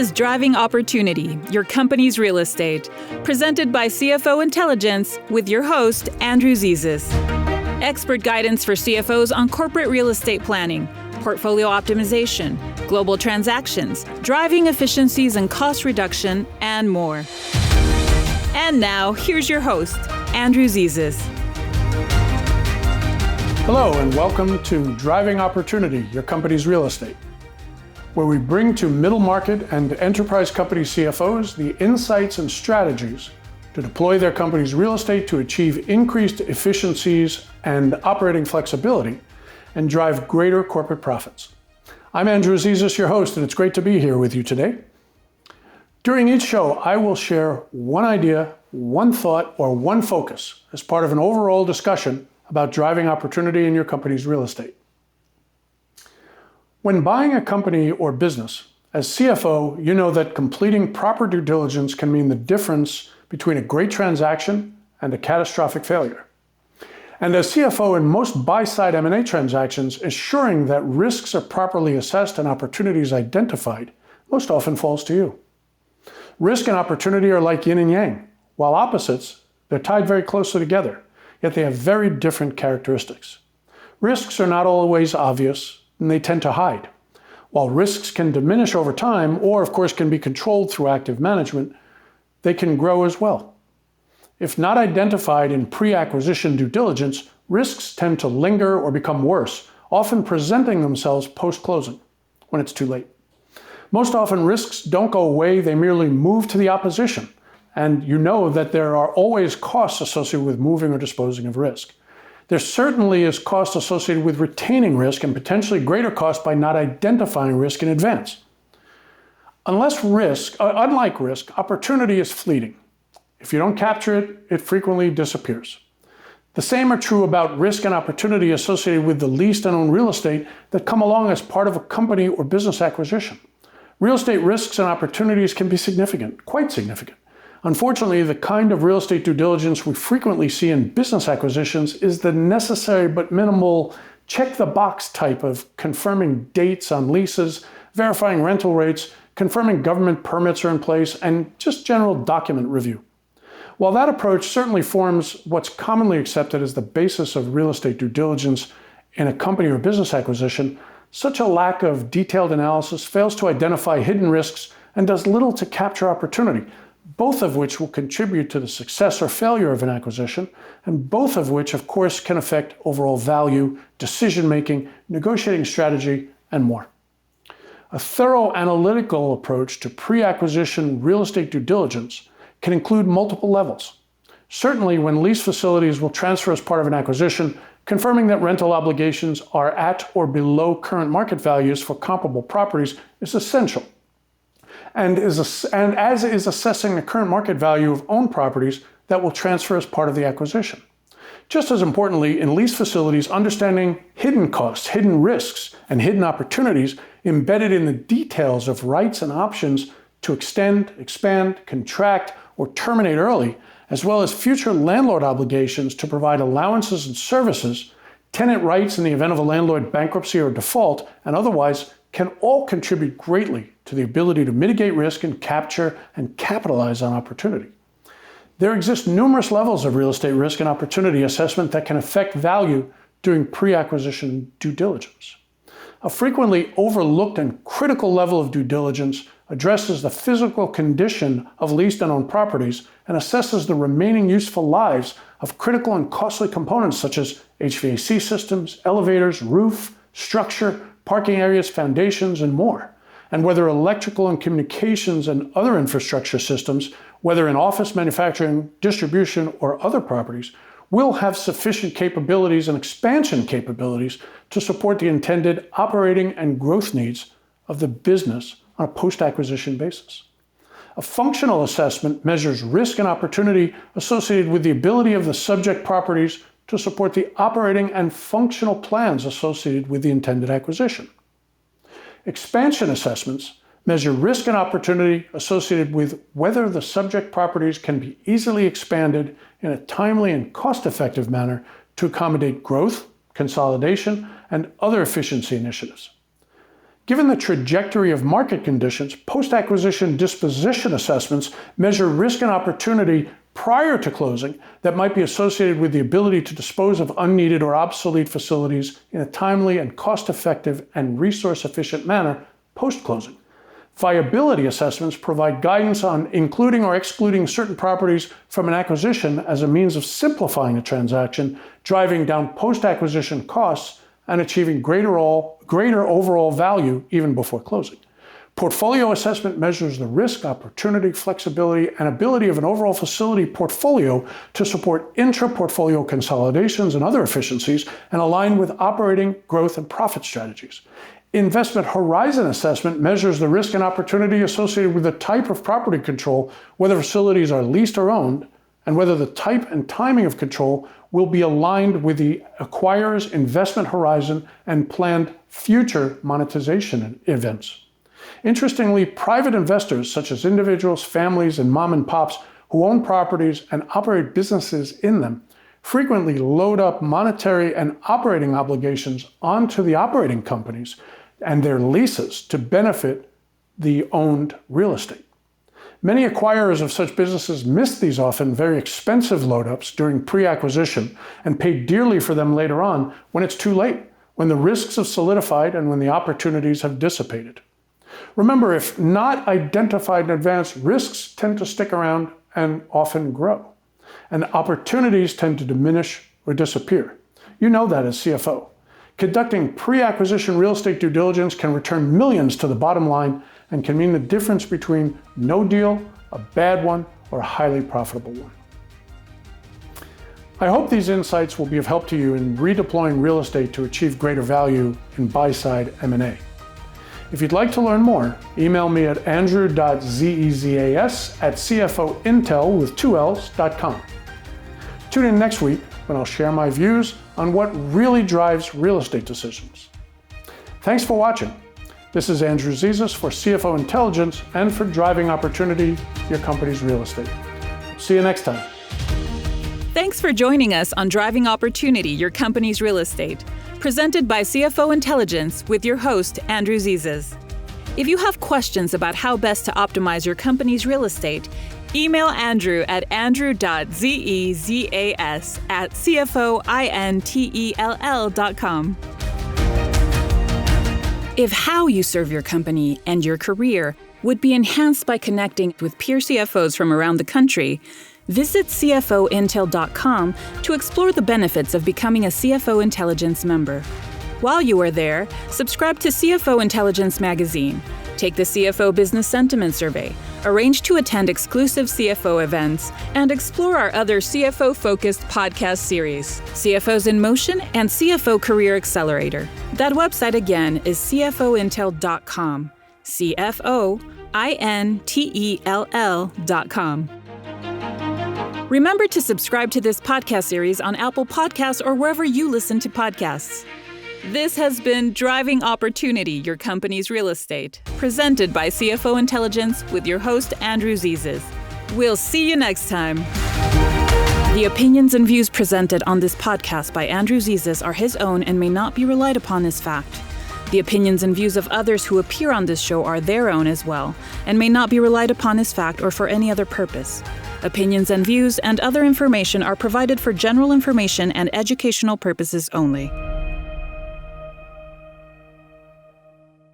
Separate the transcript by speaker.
Speaker 1: is Driving Opportunity, Your Company's Real Estate, presented by CFO Intelligence with your host, Andrew Zezas. Expert guidance for CFOs on corporate real estate planning, portfolio optimization, global transactions, driving efficiencies and cost reduction, and more. And now, here's your host, Andrew Zezas.
Speaker 2: Hello, and welcome to Driving Opportunity, Your Company's Real Estate, where we bring to middle market and enterprise company CFOs the insights and strategies to deploy their company's real estate to achieve increased efficiencies and operating flexibility and drive greater corporate profits. I'm Andrew Zezas, your host, and it's great to be here with you today. During each show, I will share one idea, one thought, or one focus as part of an overall discussion about driving opportunity in your company's real estate. When buying a company or business, as CFO, you know that completing proper due diligence can mean the difference between a great transaction and a catastrophic failure. And as CFO in most buy-side M&A transactions, ensuring that risks are properly assessed and opportunities identified most often falls to you. Risk and opportunity are like yin and yang. While opposites, they're tied very closely together, yet they have very different characteristics. Risks are not always obvious, and they tend to hide. While risks can diminish over time, or of course can be controlled through active management, they can grow as well. If not identified in pre-acquisition due diligence, risks tend to linger or become worse, often presenting themselves post-closing, when it's too late. Most often risks don't go away, they merely move to the opposition, and you know that there are always costs associated with moving or disposing of risk. There certainly is cost associated with retaining risk and potentially greater cost by not identifying risk in advance. Unlike risk, opportunity is fleeting. If you don't capture it, it frequently disappears. The same are true about risk and opportunity associated with the leased and owned real estate that come along as part of a company or business acquisition. Real estate risks and opportunities can be significant, quite significant. Unfortunately, the kind of real estate due diligence we frequently see in business acquisitions is the necessary but minimal check-the-box type of confirming dates on leases, verifying rental rates, confirming government permits are in place, and just general document review. While that approach certainly forms what's commonly accepted as the basis of real estate due diligence in a company or business acquisition, such a lack of detailed analysis fails to identify hidden risks and does little to capture opportunity, both of which will contribute to the success or failure of an acquisition, and both of which, of course, can affect overall value, decision-making, negotiating strategy, and more. A thorough analytical approach to pre-acquisition real estate due diligence can include multiple levels. Certainly, when lease facilities will transfer as part of an acquisition, confirming that rental obligations are at or below current market values for comparable properties is essential. And as is assessing the current market value of owned properties that will transfer as part of the acquisition. Just as importantly, in lease facilities, understanding hidden costs, hidden risks, and hidden opportunities embedded in the details of rights and options to extend, expand, contract, or terminate early, as well as future landlord obligations to provide allowances and services, tenant rights in the event of a landlord bankruptcy or default, and otherwise can all contribute greatly to the ability to mitigate risk and capture and capitalize on opportunity. There exist numerous levels of real estate risk and opportunity assessment that can affect value during pre-acquisition due diligence. A frequently overlooked and critical level of due diligence addresses the physical condition of leased and owned properties and assesses the remaining useful lives of critical and costly components such as HVAC systems, elevators, roof, structure, parking areas, foundations, and more, and whether electrical and communications and other infrastructure systems, whether in office, manufacturing, distribution, or other properties, will have sufficient capabilities and expansion capabilities to support the intended operating and growth needs of the business on a post-acquisition basis. A functional assessment measures risk and opportunity associated with the ability of the subject properties to support the operating and functional plans associated with the intended acquisition. Expansion assessments measure risk and opportunity associated with whether the subject properties can be easily expanded in a timely and cost-effective manner to accommodate growth, consolidation, and other efficiency initiatives. Given the trajectory of market conditions, post-acquisition disposition assessments measure risk and opportunity prior to closing that might be associated with the ability to dispose of unneeded or obsolete facilities in a timely and cost-effective and resource-efficient manner post-closing. Viability assessments provide guidance on including or excluding certain properties from an acquisition as a means of simplifying a transaction, driving down post-acquisition costs, and achieving greater overall value even before closing. Portfolio assessment measures the risk, opportunity, flexibility, and ability of an overall facility portfolio to support intra-portfolio consolidations and other efficiencies and align with operating, growth, and profit strategies. Investment horizon assessment measures the risk and opportunity associated with the type of property control, whether facilities are leased or owned, and whether the type and timing of control will be aligned with the acquirer's investment horizon and planned future monetization events. Interestingly, private investors such as individuals, families, and mom and pops who own properties and operate businesses in them frequently load up monetary and operating obligations onto the operating companies and their leases to benefit the owned real estate. Many acquirers of such businesses miss these often very expensive load-ups during pre-acquisition and pay dearly for them later on when it's too late, when the risks have solidified and when the opportunities have dissipated. Remember, if not identified in advance, risks tend to stick around and often grow, and opportunities tend to diminish or disappear. You know that as CFO. Conducting pre-acquisition real estate due diligence can return millions to the bottom line and can mean the difference between no deal, a bad one, or a highly profitable one. I hope these insights will be of help to you in redeploying real estate to achieve greater value in buy-side M&A. If you'd like to learn more, email me at andrew.zezas@cfointel.com. Tune in next week when I'll share my views on what really drives real estate decisions. Thanks for watching. This is Andrew Zezas for CFO Intelligence and for driving opportunity, your company's real estate. See you next time.
Speaker 1: Thanks for joining us on Driving Opportunity, your company's real estate, presented by CFO Intelligence with your host, Andrew Zezas. If you have questions about how best to optimize your company's real estate, email Andrew at andrew.zezas@cfointell.com. If how you serve your company and your career would be enhanced by connecting with peer CFOs from around the country, visit CFOintel.com to explore the benefits of becoming a CFO Intelligence member. While you are there, subscribe to CFO Intelligence magazine, take the CFO Business Sentiment Survey, arrange to attend exclusive CFO events, and explore our other CFO-focused podcast series, CFOs in Motion and CFO Career Accelerator. That website again is CFOintel.com, CFOINTELL.com. Remember to subscribe to this podcast series on Apple Podcasts or wherever you listen to podcasts. This has been Driving Opportunity, your company's real estate, presented by CFO Intelligence with your host, Andrew Zezas. We'll see you next time. The opinions and views presented on this podcast by Andrew Zezas are his own and may not be relied upon as fact. The opinions and views of others who appear on this show are their own as well, and may not be relied upon as fact or for any other purpose. Opinions and views and other information are provided for general information and educational purposes only.